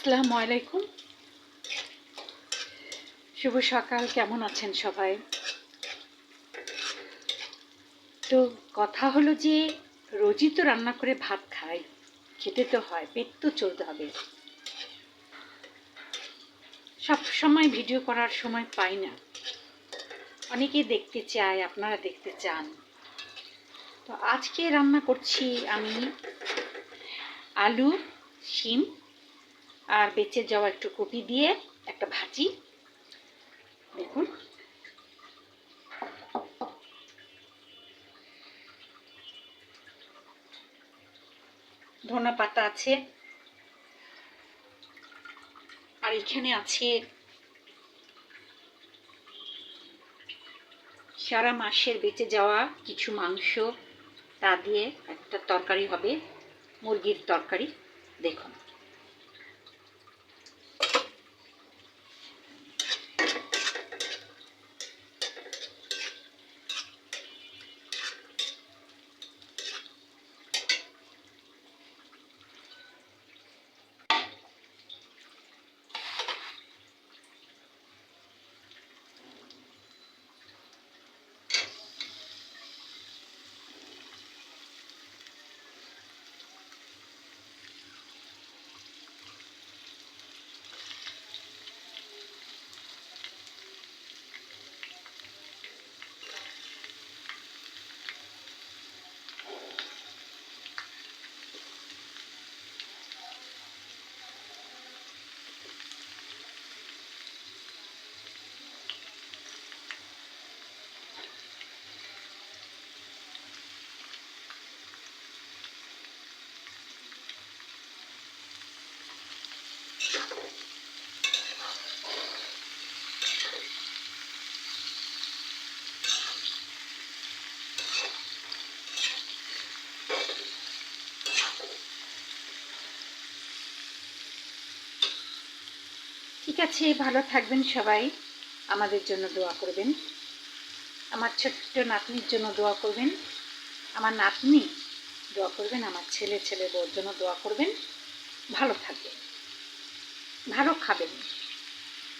আসসালামু আলাইকুম। শুভ সকাল। কেমন আছেন সবাই? তো কথা হলো যে রোজই তো রান্না করে ভাত খাই, খেতে তো হয়, পেট তো চলতে হবে। সব সময় ভিডিও করার সময় পাই না। অনেকে দেখতে চায়, আপনারা দেখতে চান। তো আজকে রান্না করছি আমি আলু, শিম আর বেঁচে যাওয়া একটু কপি দিয়ে একটা ভাজি। দেখুন, ধনে পাতা আছে, আর এখানে আছে সারা মাসের বেঁচে যাওয়া কিছু মাংস, তা দিয়ে একটা তরকারি হবে, মুরগির তরকারি। দেখুন, ঠিক আছে, ভালো থাকবেন সবাই। আমাদের জন্য দোয়া করবেন, আমার ছোট্ট নাতনির জন্য দোয়া করবেন, আমার নাতনি দোয়া করবেন, আমার ছেলে বউর জন্য দোয়া করবেন। ভালো থাকবেন, ভালো খাবেন।